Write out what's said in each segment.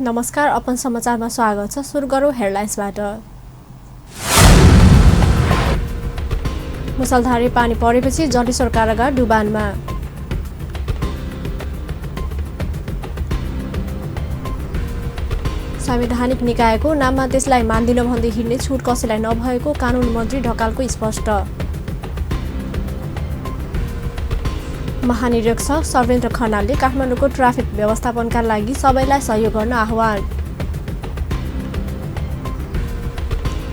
नमस्कार, अपन समाचारमा स्वागत छ। सुरु गरौँ हेडलाइन्सबाट। मुसलधारे पानी परेपछि जलेश्वर कारागार डुबानमा। संवैधानिक निकायको नाममा त्यसलाई मान्दिन भन्दै हिँड्ने छुट कसैलाई नभएको कानुन मन्त्री ढकालको स्पष्ट। महानिरीक्षक सर्वेन्द्र खनालले काठमाडौँको ट्राफिक व्यवस्थापनका लागि सबैलाई सहयोग गर्न आह्वान।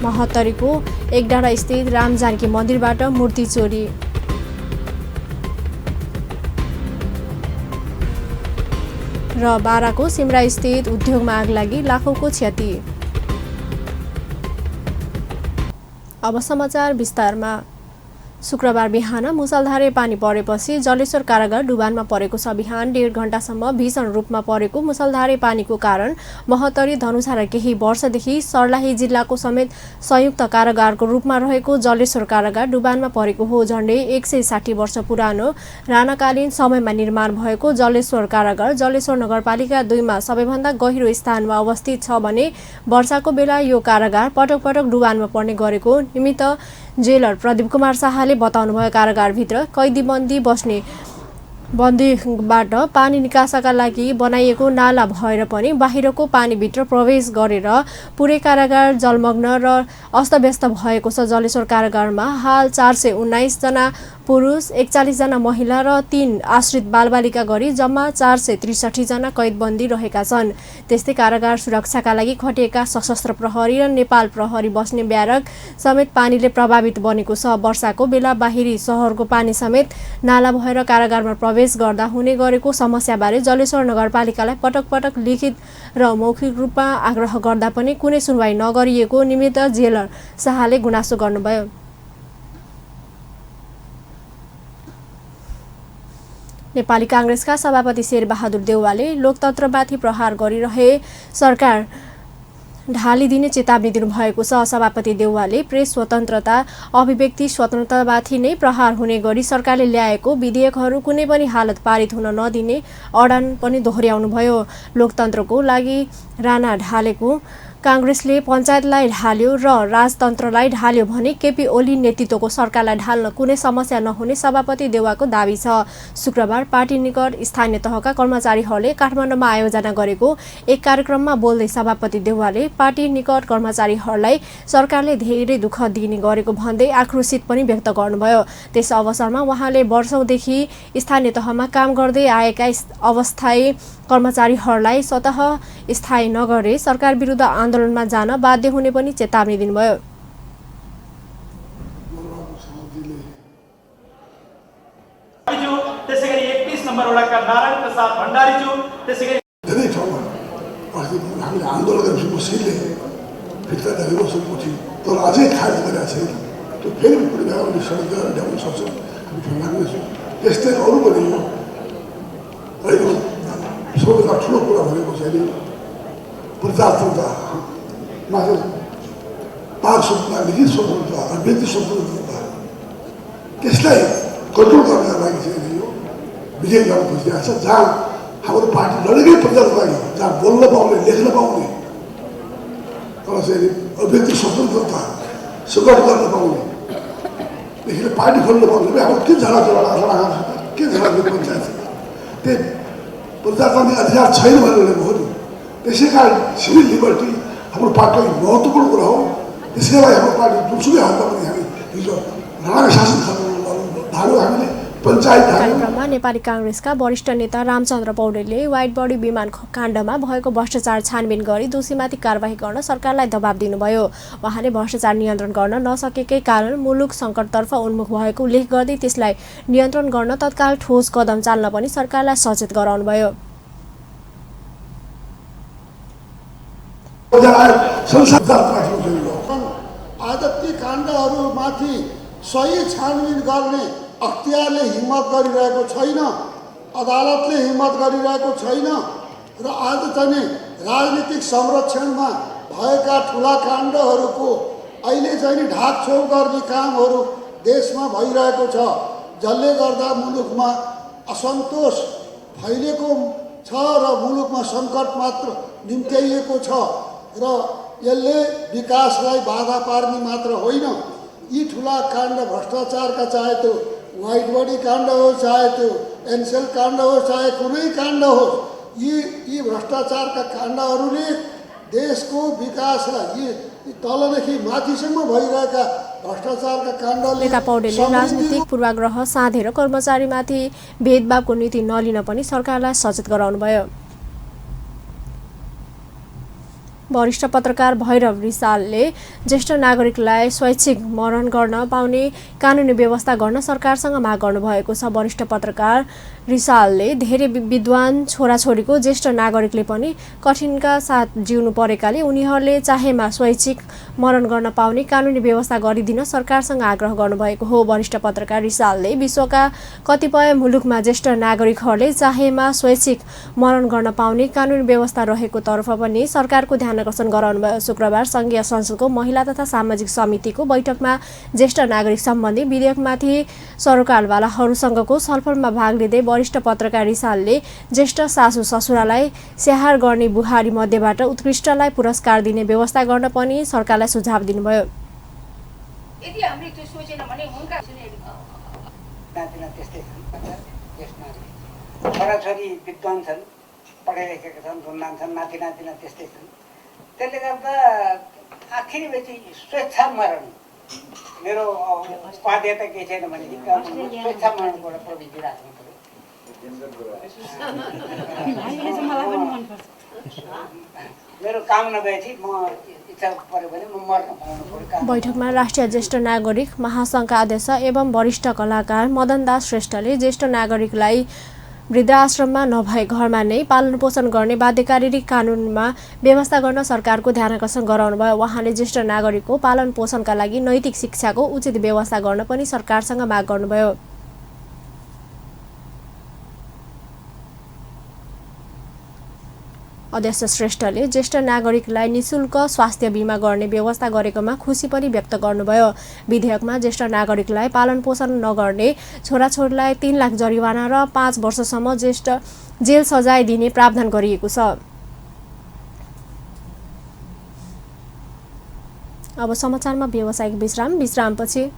महोत्तरीको एकडाँडा स्थित रामजानकी मन्दिरबाट मूर्ति चोरी। र बाराको सिमरा स्थित उद्योगमा आग लागि लाखौंको क्षति। अब समाचार विस्तारमा। शुक्रबार बिहान मुसलधारे पानी परेपछि जलेश्वर कारागार डुबानमा परेको छ। बिहान 1.5 घण्टासम्म भीषण रूपमा परेको मुसलधारे पानीको कारण महोत्तरी, धनुषा र केही वर्षदेखि सर्लाही जिल्लाको समेत संयुक्त कारागारको रूपमा रहेको जलेश्वर कारागार डुबानमा परेको हो। झण्डै 160 वर्ष पुरानो राणाकालीन समयमा निर्माण भएको जलेश्वर कारागार जलेश्वर नगरपालिका 2 मा सबैभन्दा गहिरो स्थानमा अवस्थित छ भने वर्षाको बेला यो कारागार पटक पटक डुबानमा पर्ने गरेको निमित्त जेलर प्रदीप कुमार शाहले बताउनुभयो। कारागारभित्र कैदीबन्दी बस्ने बन्दीबाट पानी निकासका लागि बनाइएको नाला भएर पनि बाहिरको पानीभित्र प्रवेश गरेर पुरै कारागार जलमग्न र अस्तव्यस्त भएको छ। जलेश्वर कारागारमा हाल 419 जना पुरुष, 41 जना महिला र 3 आश्रित बालबालिका गरी जम्मा 463 जना कैदबन्दी रहेका छन्। त्यस्तै कारागार सुरक्षाका लागि खटिएका सशस्त्र प्रहरी र नेपाल प्रहरी बस्ने ब्यारक समेत पानीले प्रभावित बनेको छ। वर्षाको बेला बाहिरी सहरको पानी समेत नाला भएर कारागारमा प्रवेश गर्दा हुने गरेको समस्याबारे जलेश्वर नगरपालिकालाई पटक पटक लिखित र मौखिक रूपमा आग्रह गर्दा पनि कुनै सुनवाई नगरिएको निमित्त जेलर शाहले गुनासो गर्नुभयो। नेपाली कांग्रेसका सभापति शेरबहादुर देउवाले लोकतन्त्रमाथि प्रहार गरिरहे सरकार ढालिदिने चेतावनी दिनुभएको छ। सभापति देउवाले प्रेस स्वतन्त्रता, अभिव्यक्ति स्वतन्त्रतामाथि नै प्रहार हुने गरी सरकारले ल्याएको विधेयकहरू कुनै पनि हालत पारित हुन नदिने अडान पनि दोहोर्याउनुभयो। लोकतन्त्रको लागि राणा ढालेको कांग्रेसले पञ्चायतलाई ढाल्यो र राजतन्त्रलाई ढाल्यो भने केपी ओली नेतृत्वको सरकारलाई ढाल्न कुनै समस्या नहुने सभापति देउवाको दाबी छ। शुक्रबार पार्टी निकट स्थानीय तहका कर्मचारीहरूले काठमाडौँमा आयोजना गरेको एक कार्यक्रममा बोल्दै सभापति देउवाले पार्टी निकट कर्मचारीहरूलाई सरकारले धेरै दुःख दिने गरेको भन्दै आक्रोशित पनि व्यक्त गर्नुभयो। त्यस अवसरमा उहाँले वर्षौंदेखि स्थानीय तहमा काम गर्दै आएका अस्थायी कर्मचारीहरूलाई स्वतः स्थायी नगरे सरकार विरुद्ध आन्दोलनमा जान बाध्य हुने पनि चेतावनी दिनुभयो। त्यसैगरी 31 नम्बर वडाका नारायण प्रसाद भण्डारीज्यू, त्यसैगरी धेरै ठाउँमा हामीले आन्दोलन गरेपछि मुसिलले फिर्ता गरेको सोचेको थियो, तर अझै खारेज गरेका छैन। त्यो फेरि पुरै गाउँले सडक ल्याउन सक्छौँ, हामी लाग्नेछौँ। त्यस्तै अरू पनि यो अहिले सबैभन्दा ठुलो कुरा भनेको चाहिँ प्रजातन्त्रमा चाहिँ पाक स्वतन्त्रता, लिखित स्वतन्त्रता र व्यक्ति स्वतन्त्रता, त्यसलाई कन्ट्रोल गर्नका लागि चाहिँ यो विधेयक ल्याउन खोजिरहेको छ। जहाँ हाम्रो पार्टी लडेकै प्रजाको लागि, जहाँ बोल्न पाउने, लेख्न पाउने, तर चाहिँ व्यक्ति स्वतन्त्रता सुगम गर्न पाउनेदेखि पार्टी खोल्न पाउने अब के झगडा के झगडा पञ्चायत त्यही प्रजातान्त्रिक अधिकार छैन भनेर हो नि। त्यसै कारण सिभिल लिबर्टी हाम्रो पार्टीलाई महत्त्वपूर्ण कुरा हो। त्यसै लागि हाम्रो पार्टी जुनसुकै हालमा पनि हामी हिजो राणाको शासन ढाल्यो, हामीले पञ्चायत कार्यक्रममा नेपाली कांग्रेसका वरिष्ठ नेता रामचन्द्र पौडेलले वाइड बडी विमान काण्डमा भएको भ्रष्टाचार छानबिन गरी दोषीमाथि कारबाही गर्न सरकारलाई दबाब दिनुभयो। उहाँले भ्रष्टाचार नियन्त्रण गर्न नसकेकै कारण मुलुक सङ्कटतर्फ उन्मुख भएको उल्लेख गर्दै त्यसलाई नियन्त्रण गर्न तत्काल ठोस कदम चाल्न पनि सरकारलाई सचेत गराउनुभयो। आज ती काण्डहरूमाथि सही छानबिन गर्ने अख्तियारले हिम्मत गरिरहेको छैन, अदालतले हिम्मत गरिरहेको छैन र आज चाहिँ राजनीतिक संरक्षणमा भएका ठुला काण्डहरूको अहिले चाहिँ ढाकछोप गर्ने कामहरू देशमा भइरहेको छ, जसले गर्दा मुलुकमा असन्तोष फैलेको छ र मुलुकमा सङ्कट मात्र निम्त्याइएको छ र यसले विकासलाई बाधा पार्ने मात्र होइन, यी ठुला काण्ड भ्रष्टाचारका, चाहे त्यो व्हाइट बडी काण्ड होस्, चाहे त्यो एनसेल काण्ड होस्, चाहे कुनै काण्ड होस्, यी भ्रष्टाचारका काण्डहरूले देशको विकासलाई यी तलदेखि माथिसम्म भइरहेका भ्रष्टाचारका काण्डले नेता पौडेलले राजनीतिक पूर्वाग्रह साधेर कर्मचारीमाथि भेदभावको नीति नलिन पनि सरकारलाई सचेत गराउनुभयो। वरिष्ठ पत्रकार भैरव रिसालले ज्येष्ठ नागरिकलाई स्वैच्छिक मरण गर्न पाउने कानुनी व्यवस्था गर्न सरकारसँग माग गर्नुभएको छ। वरिष्ठ पत्रकार रिसालले धेरै विद्वान छोराछोरीको ज्येष्ठ नागरिकले पनि कठिनका साथ जिउनु परेकाले उनीहरूले चाहेमा स्वैच्छिक मरण गर्न पाउने कानुनी व्यवस्था गरिदिन सरकारसँग आग्रह गर्नुभएको हो। वरिष्ठ पत्रकार रिसालले विश्वका कतिपय मुलुकमा ज्येष्ठ नागरिकहरूले चाहेमा स्वैच्छिक मरण गर्न पाउने कानुनी व्यवस्था रहेको तर्फ पनि सरकारको ध्यान आकर्षण गराउनुभयो। शुक्रबार संघीय संसदको महिला तथा सामाजिक समितिको बैठकमा ज्येष्ठ नागरिक सम्बन्धी विधेयकमाथि सरोकारवालाहरूसँगको छलफलमा भाग लिँदै वरिष्ठ पत्रकार रिसालले ज्येष्ठ सासू ससुरालाई स्याहार गर्ने बुहारी मध्येबाट उत्कृष्टलाई पुरस्कार दिने व्यवस्था गर्न पनि सरकारलाई सुझाव दिनुभयो। यदि हामीले त्यो सोचेन भने उनका छोराछोरी विद्वान छन्, पढाइलेखेका छन्, धुनधान छन्, नाति नातिना त्यस्तै छन्। त्यसले गर्दा आखिरी बेची स्वेच्छा मरण मेरो बाध्यता केही छैन भने स्वेच्छा मरणको एउटा प्रविधि राख्नु पर्यो। मेरो काम नभएपछि म इच्छा पर्यो भने म मर्न पाउनु पर्यो। बैठकमा राष्ट्रिय ज्येष्ठ नागरिक महासङ्घका अध्यक्ष एवं वरिष्ठ कलाकार मदन दास श्रेष्ठले ज्येष्ठ नागरिकलाई वृद्धाश्रममा नभए घरमा नै पालन पोषण गर्ने बाध्यकारी कानुनमा व्यवस्था गर्न सरकारको ध्यान आकर्षण गराउनुभयो। उहाँले ज्येष्ठ नागरिकको पालन पोषणका लागि नैतिक शिक्षाको उचित व्यवस्था गर्न पनि सरकारसँग माग गर्नुभयो। अध्यक्ष श्रेष्ठले ज्येष्ठ नागरिकलाई निशुल्क स्वास्थ्य बिमा गर्ने व्यवस्था गरेकोमा खुसी पनि व्यक्त गर्नुभयो। विधेयकमा ज्येष्ठ नागरिकलाई पालन पोषण नगर्ने छोराछोरीलाई 3 लाख जरिवाना र 5 वर्षसम्म जेल सजाय दिने प्रावधान गरिएको छ। अब समाचारमा व्यावसायिक विश्रामपछि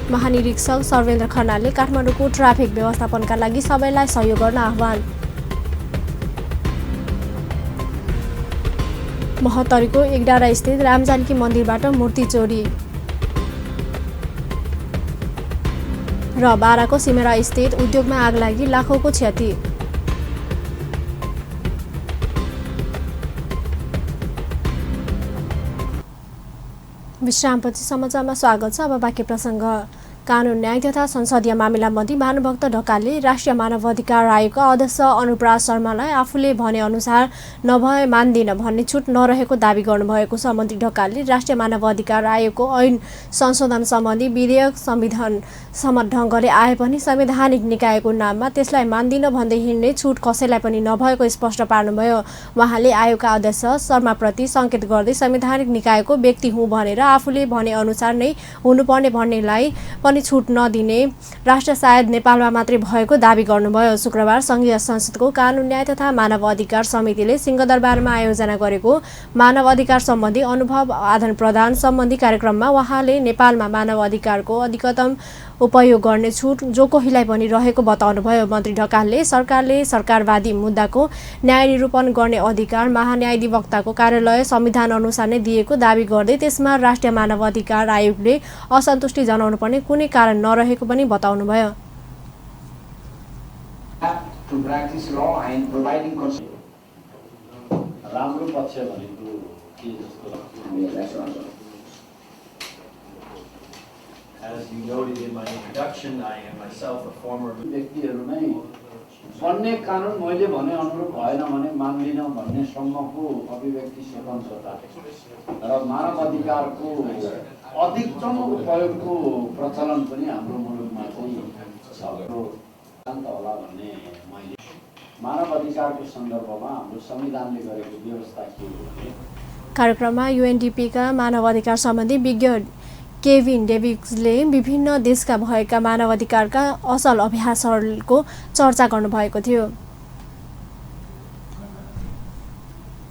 महानिरीक्षक सर्वेन्द्र खनालले काठमाडौँको ट्राफिक व्यवस्थापनका लागि सबैलाई सहयोग गर्न आह्वान। महोत्तरीको एकडाँडा स्थित रामजानकी मन्दिरबाट मूर्ति चोरी र बाराको सिमेरा स्थित उद्योगमा आग लागि लाखौँको क्षति। विश्रामपछि समाचारमा स्वागत छ। अब बाँकी प्रसङ्ग। कानुन न्याय तथा संसदीय मामिला मन्त्री भानुभक्त ढकालले राष्ट्रिय मानव अधिकार आयोगका अध्यक्ष अनुप्रास शर्मालाई आफूले भने अनुसार नभए मान्दिन भन्ने छुट नरहेको दावी गर्नुभएको छ। मन्त्री ढकालले राष्ट्रिय मानव अधिकार आयोगको ऐन संशोधन सम्बन्धी विधेयक संविधान सम्मत ढङ्गले आए पनि संवैधानिक निकायको नाममा त्यसलाई मान्दिन भन्दै हिँड्ने छुट कसैलाई पनि नभएको स्पष्ट पार्नुभयो। उहाँले आयोगका अध्यक्ष शर्माप्रति सङ्केत गर्दै संवैधानिक निकायको व्यक्ति हुँ भनेर आफूले भने अनुसार नै हुनुपर्ने भन्नेलाई पनि छुट नदिने राष्ट्र सायद नेपालमा मात्रै भएको दावी गर्नुभयो। शुक्रबार संघीय संसदको कानुन न्याय तथा मानव अधिकार समितिले सिंहदरबारमा आयोजना गरेको मानव अधिकार सम्बन्धी अनुभव आदान प्रदान सम्बन्धी कार्यक्रममा उहाँले नेपालमा मानव अधिकारको अधिकतम उपयोग गर्ने छुट जो कोहीलाई पनि रहेको बताउनुभयो। मन्त्री ढकालले सरकारले सरकारवादी मुद्दाको न्याय निरूपण गर्ने अधिकार महान्यायाधिवक्ताको कार्यालय संविधान अनुसार नै दिएको दावी गर्दै त्यसमा राष्ट्रिय मानव अधिकार आयोगले असन्तुष्टि जनाउनु पर्ने कुनै कारण नरहेको पनि बताउनुभयो। As you noted in my introduction, I am myself a former व्यक्तिहरुमै बन्ने कानुन मैले भने अनुरूप भएन भने मान्दिन भन्ने सम्मको अभिव्यक्ति स्वतन्त्रता र मानव अधिकारको अधिकतम उपयोगको प्रचलन पनि हाम्रो मुलुकमा चाहिँ छ होला भन्ने मैले मानव अधिकारको सन्दर्भमा हाम्रो संविधानले गरेको व्यवस्था के हो भने कार्यक्रममा UNDP का मानव अधिकार सम्बन्धी विज्ञ केभिन डेभिड्सले विभिन्न देशका भएका मानवाधिकारका असल अभ्यासहरूको चर्चा गर्नुभएको थियो।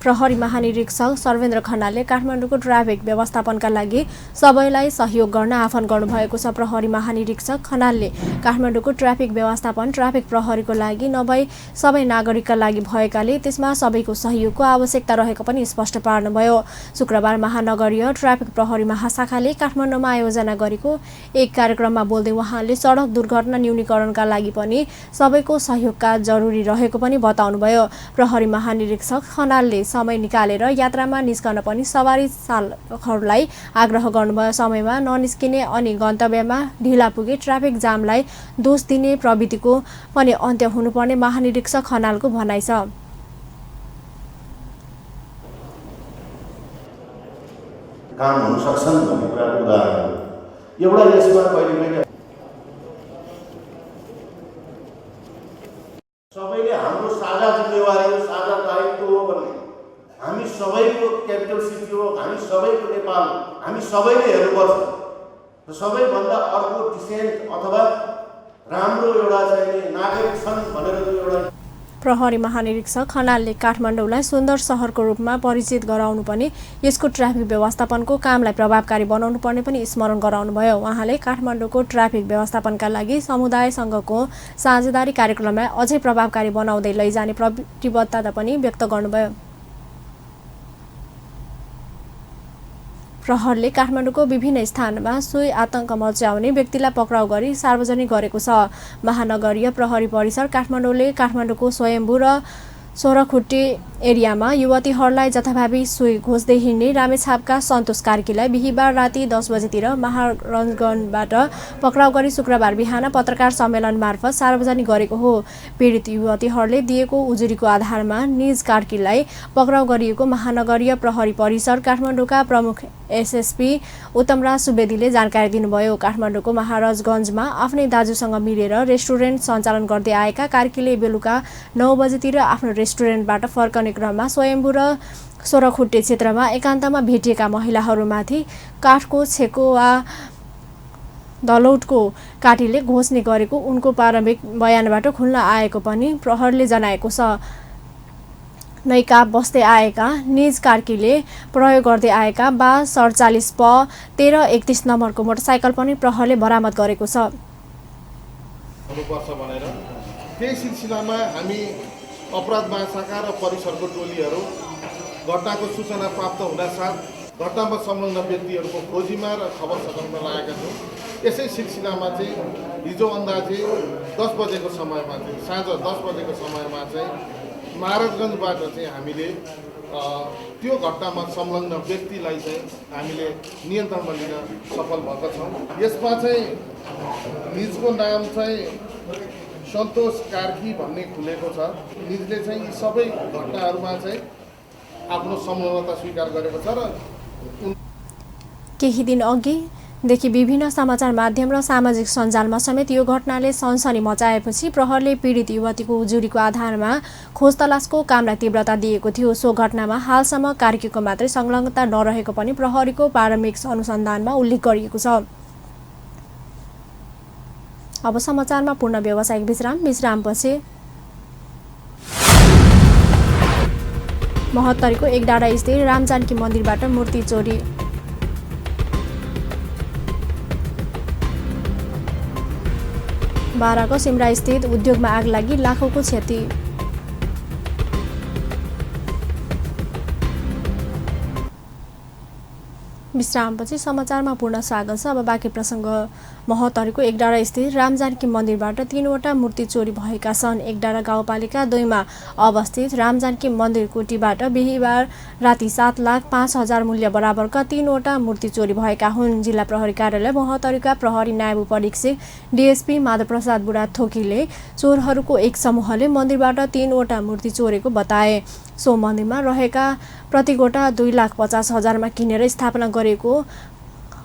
प्रहरी महानिरीक्षक सर्वेन्द्र खनालले काठमाडौँको ट्राफिक व्यवस्थापनका लागि सबैलाई सहयोग गर्न आह्वान गर्नुभएको छ। प्रहरी महानिरीक्षक खनालले काठमाडौँको ट्राफिक व्यवस्थापन ट्राफिक प्रहरीको लागि नभई सबै नागरिकका लागि भएकाले त्यसमा सबैको सहयोगको आवश्यकता रहेको पनि स्पष्ट पार्नुभयो। शुक्रबार महानगरीय ट्राफिक प्रहरी महाशाखाले काठमाडौँमा आयोजना गरेको एक कार्यक्रममा बोल्दै उहाँले सडक दुर्घटना न्यूनीकरणका लागि पनि सबैको सहयोगका जरुरी रहेको पनि बताउनुभयो। प्रहरी महानिरीक्षक खनालले समय निकालेर यात्रामा निस्कन पनि सवारी चालकहरूलाई आग्रह गर्नुभयो। समयमा ननिस्किने अनि गन्तव्यमा ढिला पुगे ट्राफिक जामलाई दोष दिने प्रवृत्तिको पनि अन्त्य हुनुपर्ने महानिरीक्षक खनालको भनाइ छ। काम हुन सक्छन् भन्ने कुराको उदाहरण हो। एउटा यसमा कहिले सबैले हाम्रो साझा जिम्मेवारी हो, साझा दायित्व हो भन्ने, हामी सबैको क्यापिटल सिटी हो, हामी सबैको नेपाल, हामी सबैले हेर्नुपर्छ र सबैभन्दा अर्को डिसेन्ट अथवा राम्रो एउटा चाहिँ नागरिक छन् भनेर एउटा। प्रहरी महानिरीक्षक खनालले काठमाडौँलाई सुन्दर सहरको रूपमा परिचित गराउनु पनि यसको ट्राफिक व्यवस्थापनको कामलाई प्रभावकारी बनाउनु पर्ने पनि स्मरण गराउनुभयो। उहाँले काठमाडौँको ट्राफिक व्यवस्थापनका लागि समुदायसँगको साझेदारी कार्यक्रमलाई अझै प्रभावकारी बनाउँदै लैजाने प्रतिबद्धता पनि व्यक्त गर्नुभयो। प्रहरले काठमाडौँको विभिन्न स्थानमा सोही आतंक मच्याउने व्यक्तिलाई पक्राउ गरी सार्वजनिक गरेको छ। महानगरीय प्रहरी परिसर काठमाडौँले काठमाडौँको स्वयम्भू र सोह्रखुट्टे एरियामा युवतीहरूलाई जथाभावी सोही घोज्दै हिँड्ने रामेछापका सन्तोष कार्कीलाई बिहिबार राति 10 बजेतिर महाराजगञ्जबाट पक्राउ गरी शुक्रबार बिहान पत्रकार सम्मेलन मार्फत सार्वजनिक गरेको हो। पीडित युवतीहरूले दिएको उजुरीको आधारमा निज कार्कीलाई पक्राउ गरिएको महानगरीय प्रहरी परिसर काठमाडौँका प्रमुख एसएसपी उत्तमराज सुवेदीले जानकारी दिनुभयो। काठमाडौँको महाराजगञ्जमा आफ्नै दाजुसँग मिलेर रेस्टुरेन्ट सञ्चालन गर्दै आएका कार्कीले बेलुका 9 बजेतिर आफ्नो रेस्टुरेन्टबाट फर्कने क्रममा स्वयम्भू र सोह्रखुट्टे क्षेत्रमा एकान्तमा भेटिएका महिलाहरूमाथि काठको छेको वा दलौटको काठीले घोच्ने गरेको उनको प्रारम्भिक बयानबाट खुल्न आएको पनि प्रहरले जनाएको छ। नैकाप बस्दै आएका निज कार्कीले प्रयोग गर्दै आएका 47 प 1331 नम्बरको मोटरसाइकल पनि प्रहरले बरामद गरेको छ। त्यही सिलसिलामा हामी अपराध महाशाखा र परिसरको टोलीहरू घटनाको सूचना प्राप्त हुनासाथ घटनामा संलग्न व्यक्तिहरूको खोजीमा र खबर सघाउन लागेका छौँ। यसै सिलसिलामा चाहिँ हिजो अन्दाजे 10 बजेको समयमा चाहिँ साँझ 10 बजेको समयमा चाहिँ महाराजगञ्जबाट चाहिँ हामीले त्यो घटनामा संलग्न व्यक्तिलाई चाहिँ हामीले नियन्त्रणमा लिन सफल भएका छौँ। यसमा चाहिँ निजको नाम चाहिँ सन्तोष कार्की भन्ने खुलेको छ। निजले चाहिँ यी सबै घटनाहरूमा चाहिँ आफ्नो संलग्नता स्वीकार गरेको छ र केही दिन अघिदेखि विभिन्न समाचार माध्यम र सामाजिक सञ्जालमा समेत यो घटनाले सनसनी मचाएपछि प्रहरले पीडित युवतीको उजुरीको आधारमा खोज तलासको कामलाई तीव्रता दिएको थियो। सो घटनामा हालसम्म कार्कीको मात्रै संलग्नता नरहेको पनि प्रहरीको प्रारम्भिक अनुसन्धानमा उल्लेख गरिएको छ। अब समाचारमा पूर्ण व्यावसायिक विश्रामपछि महोत्तरीको एकडाँडा स्थित रामजानकी मन्दिरबाट मूर्ति चोरी। बाराको सिमरा स्थित उद्योगमा आग लागि लाखौंको क्षति। विश्रामपछि समाचारमा पूर्ण स्वागत छ। अब बाँकी प्रसङ्ग। महोत्तरीको एकडाँडा स्थित रामजानकी मन्दिरबाट 3वटा मूर्ति चोरी भएका छन्। एकडाँडा गाउँपालिका 2 मा अवस्थित रामजानकी मन्दिर कोटीबाट बिहिबार राति 7,05,000 मूल्य बराबरका 3वटा मूर्ति चोरी भएका हुन्। जिल्ला प्रहरी कार्यालय महोत्तरीका प्रहरी नायब उपरीक्षक डीएसपी माधवप्रसाद बुढाथोकीले चोरहरूको एक समूहले मन्दिरबाट 3वटा मूर्ति चोरेको बताए। सो मन्दिरमा रहेका प्रतिगोटा 2,50,000 किनेर स्थापना गरेको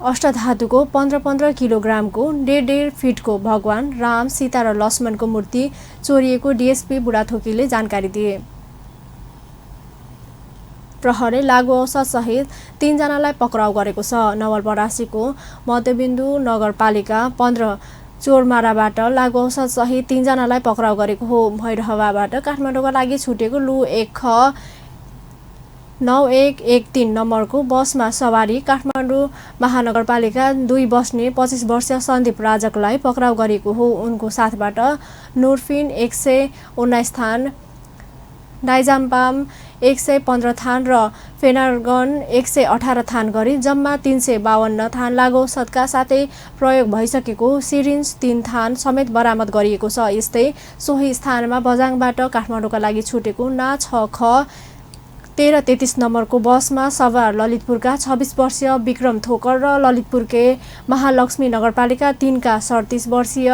अष्टधातुको 15-15 किलोग्रामको 1.5 फिटको भगवान राम, सीता र लक्ष्मणको मूर्ति चोरिएको डीएसपी बुढाथोकीले जानकारी दिए। प्रहरले लागू औषधसहित 3 जनालाई पक्राउ गरेको छ। नवलपरासीको मध्यबिन्दु नगरपालिका 15 चोरमाराबाट लागू औषधसहित 3 जनालाई पक्राउ गरेको हो। भैरहवाबाट काठमाडौँका लागि छुटेको लु 1 ख 9113 नम्बरको बसमा सवारी काठमाडौँ महानगरपालिका 2 बस्ने 25 वर्षीय सन्दीप राजकलाई पक्राउ गरेको हो। उनको साथबाट नोर्फिन 119 थान, डाइजामपाम 115 थान र फेनार्गन 118 थान गरी जम्मा 352 थान लागू औषधका साथै प्रयोग भइसकेको सिरिन्ज 3 थान समेत बरामद गरिएको छ। यस्तै सोही स्थानमा बझाङबाट काठमाडौँका लागि छुटेको ना 6 ख 1333 नम्बरको बसमा सवार ललितपुरका 26 वर्षीय विक्रम थोकर र ललितपुरकै महालक्ष्मी नगरपालिका 3 का 37 वर्षीय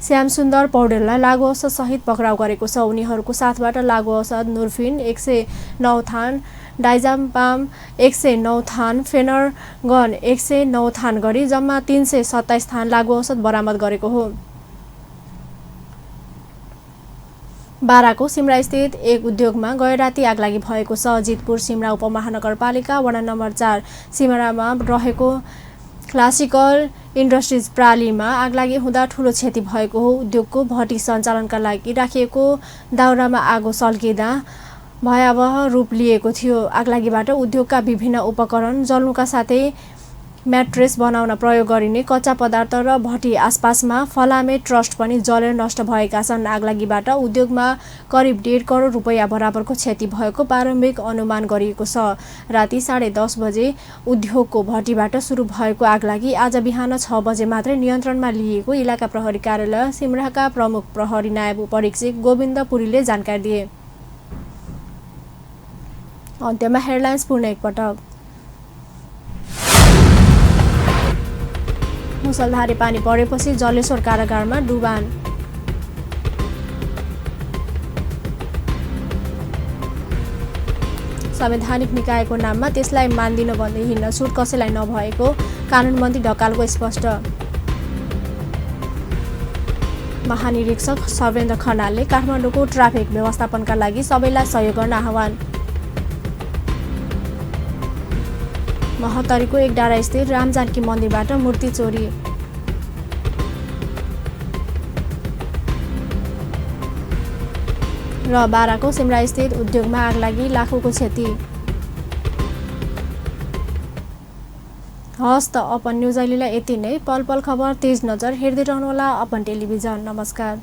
श्यामसुन्दर पौडेललाई लागू औषध सहित पक्राउ गरेको छ। उनीहरूको साथबाट लागू औषध नोर्फिन 109 थान, डाइजामपाम 109 थान, फेनरगन 109 थान गरी जम्मा 327 थान लागू औषध बरामद गरेको हो। बाराको सिमरा स्थित एक उद्योगमा गए राति आगलागी भएको छ। जितपुर सिमरा उपमहानगरपालिका वडा नम्बर 4 सिमरामा रहेको क्लासिकल इन्डस्ट्रिज प्रालीमा आगलागी हुँदा ठूलो क्षति भएको हो। उद्योगको भट्टी सञ्चालनका लागि राखिएको दाउरामा आगो सल्किँदा भयावह रूप लिएको थियो। आगलागीबाट उद्योगका विभिन्न उपकरण जल्नुका साथै म्याट्रेस बनाउन प्रयोग गरिने कच्चा पदार्थ र भट्टी आसपासमा फलामे ट्रस्ट पनि जलेर नष्ट भएका छन्। आगलागीबाट उद्योगमा करिब 1.5 करोड रुपैयाँ बराबरको क्षति भएको प्रारम्भिक अनुमान गरिएको छ। राति 10:30 बजे उद्योगको भट्टीबाट सुरु भएको आगलागी आज बिहान 6 बजे मात्रै नियन्त्रणमा लिएको इलाका प्रहरी कार्यालय सिमराका प्रमुख प्रहरी नायब परीक्षक गोविन्द पुरीले जानकारी दिए। अन्त्यमा हेडलाइन्स पुनः एकपटक। मुसलधारे पानी परेपछि जलेश्वर कारागारमा डुबान। संवैधानिक निकायको नाममा त्यसलाई मान्दिन भन्दै हिँड्न छुट कसैलाई नभएको कानुन मन्त्री ढकालको स्पष्ट। महानिरीक्षक सर्वेन्द्र खनालले काठमाडौँको ट्राफिक व्यवस्थापनका लागि सबैलाई सहयोग गर्न आह्वान। महत्तरीको एक डाँडा स्थित रामजानकी मन्दिरबाट मूर्ति चोरी। र बाराको सिमरा स्थित उद्योगमा आगलागी, लाखौँको क्षति। हस् त अपन न्युज अहिलेलाई यति नै। पल पल खबर तेज नजर हेर्दै रहनुहोला अपन टेलिभिजन। नमस्कार।